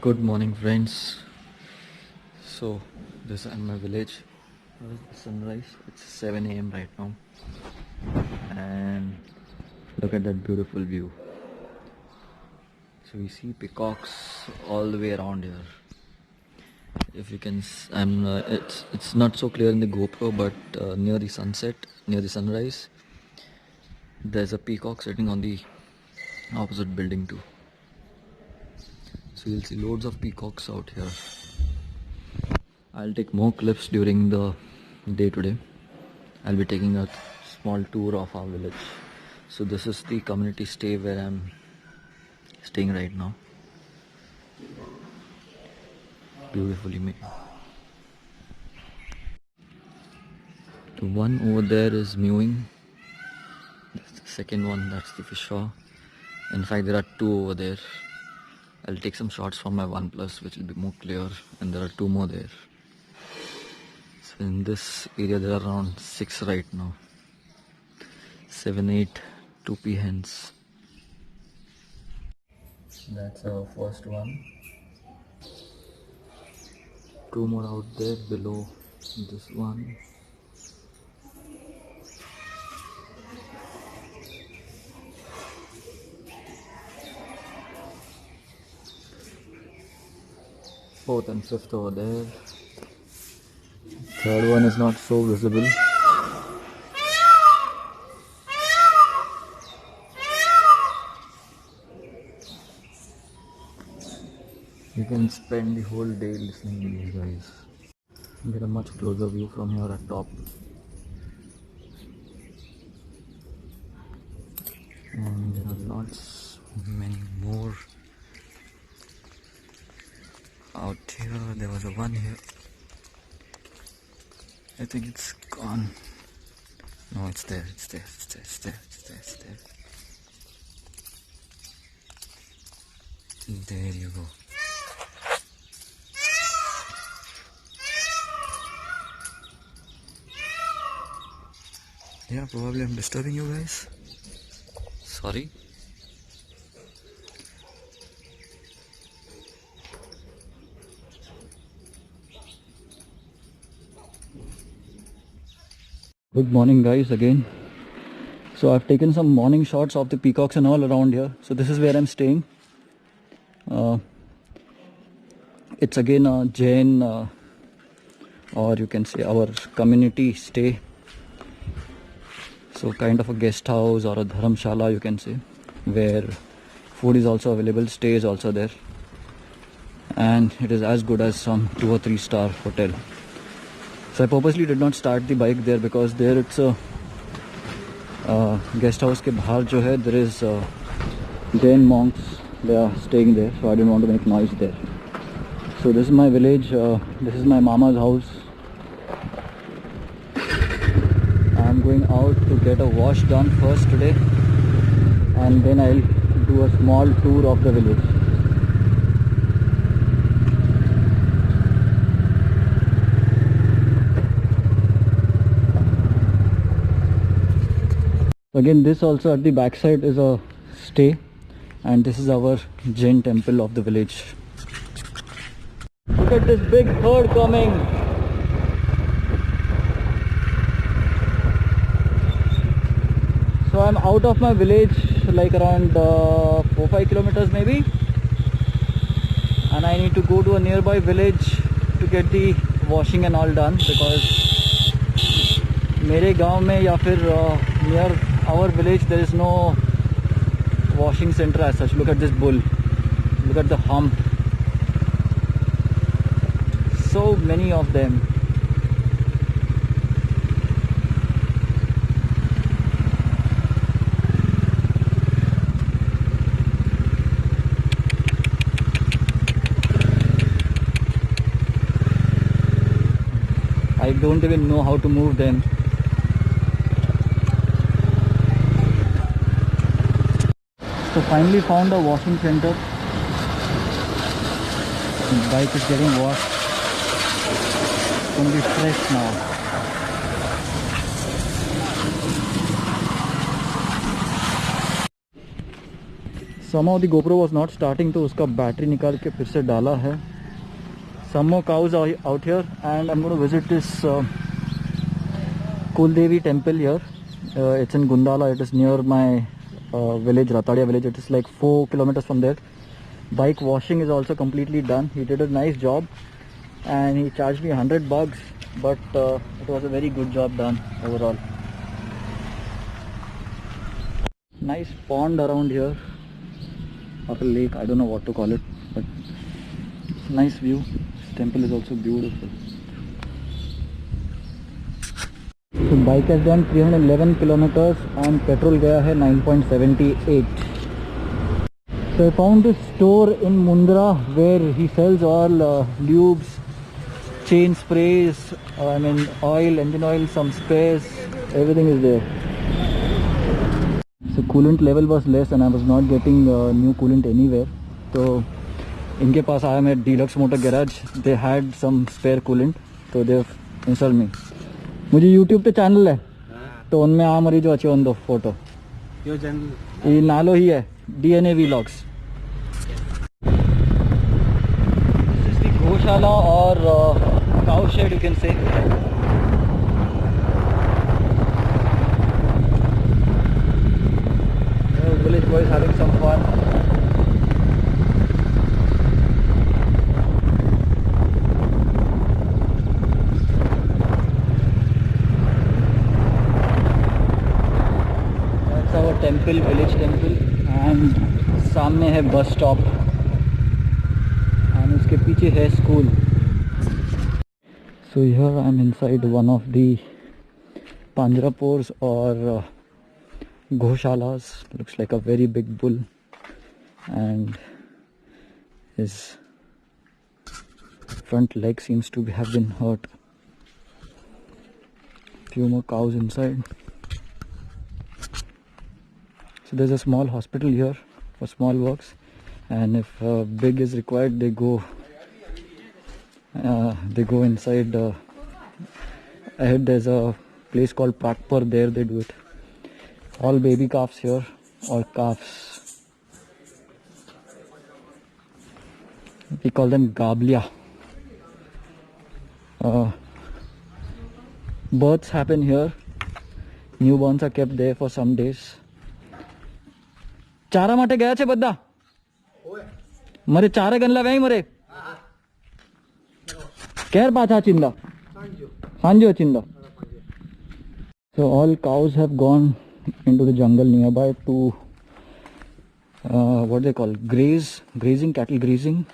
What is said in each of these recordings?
Good morning, friends. So, this is my village. Sunrise. It's 7 a.m. right now, and look at that beautiful view. So we see peacocks all the way around here. If you can, it's not so clear in the GoPro, but near the sunset, near the sunrise, there's a peacock sitting on the opposite building too. So you'll see loads of peacocks out here. I'll take more clips during the day today. I'll be taking a small tour of our village. So this is the community stay where I'm staying right now. Beautifully made. The one over there is mewing. That's the second one, that's the fisher. In fact, there are two over there. I'll take some shots from my OnePlus, which will be more clear, and there are two more there. So in this area there are around 6 right now. 7, 8, 2p hens. That's our first one. Two more out there below this one. Fourth and fifth over there. Third one is not so visible. You can spend the whole day listening to these guys. Get a much closer view from here at top. And there are lots, many more out here. There was a one here. I think it's gone. No, it's there, it's there, it's there, it's there, it's there, it's there. There you go. Yeah, probably I'm disturbing you guys. Sorry. Good morning guys again. So I've taken some morning shots of the peacocks and all around here. So this is where I'm staying. It's again a Jain or you can say our community stay. So kind of a guest house or a dharamshala you can say, where food is also available, stay is also there, and it is as good as some 2 or 3 star hotel. So I purposely did not start the bike there because there it's a guest house ke bahar jo hai, there is Jain monks, they are staying there, so I didn't want to make noise there. So this is my village, this is my mama's house. I'm going out to get a wash done first today, and then I'll do a small tour of the village. Again, this also at the backside is a stay, and this is our Jain Temple of the village. Look at this big herd coming. So I'm out of my village like around 4-5 kilometers maybe, and I need to go to a nearby village to get the washing and all done, because मेरे गांव में या फिर near our village there is no washing center as such. Look at this bull, look at the hump, so many of them. I don't even know how to move them. So finally found a washing center. The bike is getting washed. It's going to be fresh now. Somehow the GoPro was not starting, तो उसका battery निकाल के फिर से डाला है. Some more cows are out here, and I'm going to visit this Kuldevi temple here. It's in Gundala. It is near my village, Ratadia village. It is like 4 kilometers from there. Bike washing is also completely done. He did a nice job, and he charged me $100, but it was a very good job done overall. Nice pond around here, or a lake, I don't know what to call it, but it's a nice view. This temple is also beautiful. So bike has done 311 kilometers and petrol gaya hai 9.78. So I found this store in Mundra where he sells all lubes, chain sprays, oil, engine oil, some spares, everything is there. So coolant level was less and I was not getting new coolant anywhere. So इनके पास आया मैं Deluxe Motor Garage. They had some spare coolant, so they've installed me. मुझे YouTube पे channel है, तो उनमें आ मरी जो अच्छे दो फोटो. क्यों चैनल? ये नालो ही है, DNA Vlogs. This is the Goshala or cow shed, you can say. Village boys having some fun. That's our temple, village temple, and सामने है bus stop, and उसके पीछे है school. So here I am inside one of the Panjrapurs or Goshalas. Looks like a very big bull, and his front leg seems to have been hurt. Few more cows inside. So there's a small hospital here for small works, and if big is required, they go inside. Ahead there's a place called Pragpur. There they do it. All baby calves here, or calves. We call them gablia. Births happen here. Newborns are kept there for some days. चारा माटे गया छे बद्दा मरे चारे गनला वही मरे केर पाछा चिंदा सांजो Chinda. So all cows have gone into the jungle nearby to what they call grazing, cattle grazing.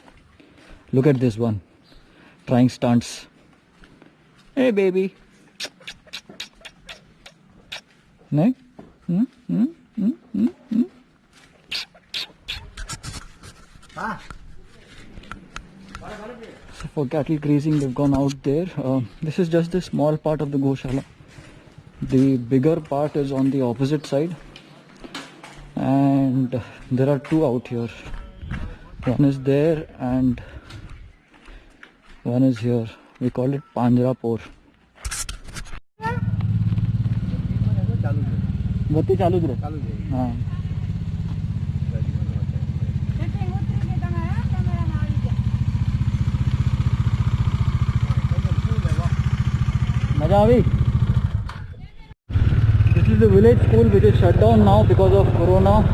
Look at this one trying stunts. Hey baby. No? So for cattle grazing they've gone out there. This is just the small part of the Goshala. The bigger part is on the opposite side, and there are two out here. One is there and one is here. We call it Panjrapur. बत्ती चालू ज रहे. हाँ. मजा आई. This is the village school which is shut down now because of Corona,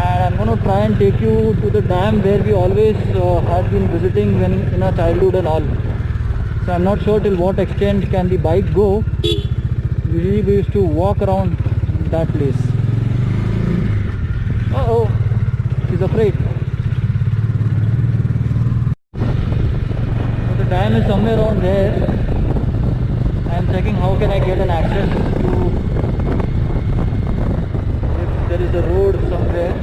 and I'm going to try and take you to the dam where we always had been visiting when in our childhood and all. So I'm not sure till what extent can the bike go. Usually we used to walk around that place. Uh-oh, she's afraid. So the dam is somewhere around there. I'm checking how can I get an access to, if there is a road somewhere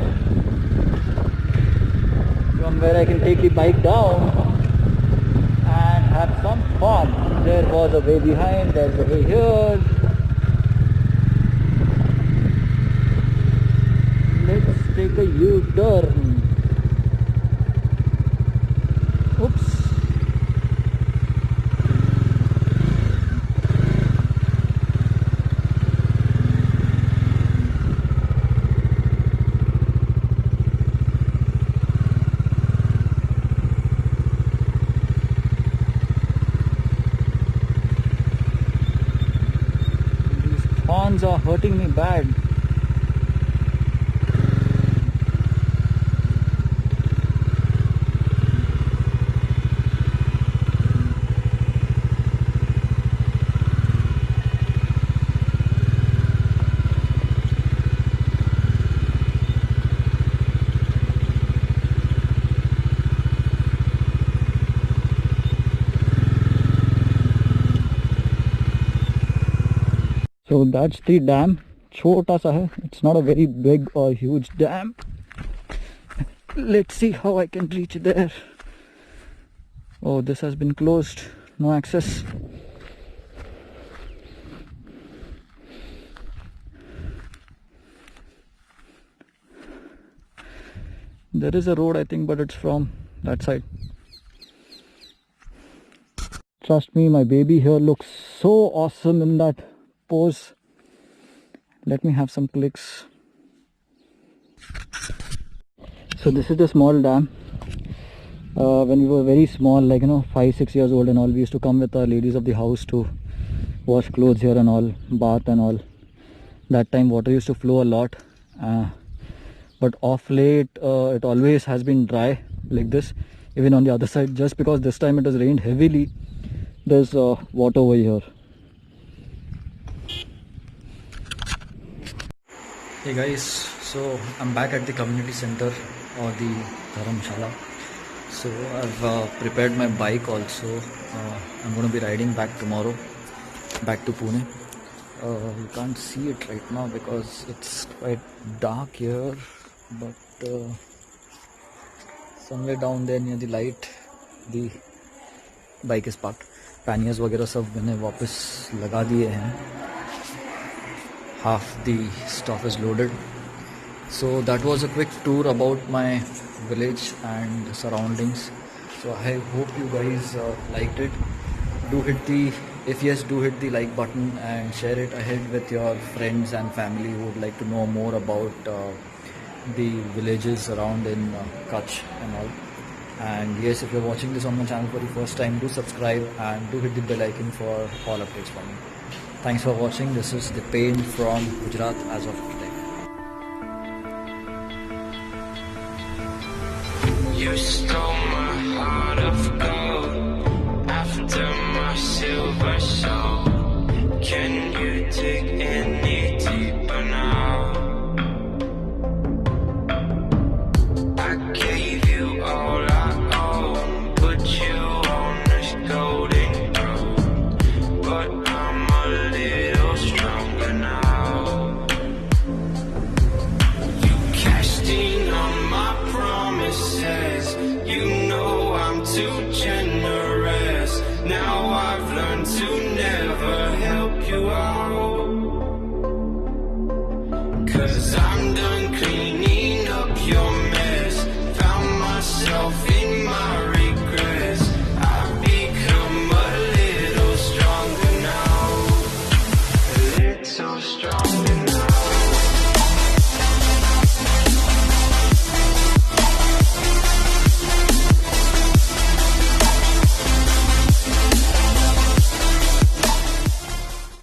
from where I can take the bike down and have some fun. There was a way behind, there's a way here. Let's take a U-turn. Oops. hands are hurting me bad. So that's the dam. Chota sa hai. It's not a very big or huge dam. Let's see how I can reach there. Oh, this has been closed. No access. There is a road, I think, but it's from that side. Trust me, my baby here looks so awesome in that pose. Let me have some clicks. So this is the small dam. When we were very small, like 5-6 years old and all, we used to come with our ladies of the house to wash clothes here and all, bath and all. That time water used to flow a lot, but off late it always has been dry like this. Even on the other side, just because this time it has rained heavily, there's water over here. Hey guys, so I'm back at the community center or the Dharamshala. So I've prepared my bike also. I'm going to be riding back tomorrow, back to Pune. You can't see it right now because it's quite dark here, but somewhere down there near the light, the bike is parked. Paniers वगैरह सब मैंने वापस लगा दिए हैं. Half the stuff is loaded. So that was a quick tour about my village and surroundings. So I hope you guys liked it. If yes, do hit the like button and share it ahead with your friends and family who would like to know more about the villages around in Kutch and all. And yes, if you're watching this on my channel for the first time, do subscribe and do hit the bell icon for all updates from me. Thanks for watching. This is the paint from Gujarat as of today. You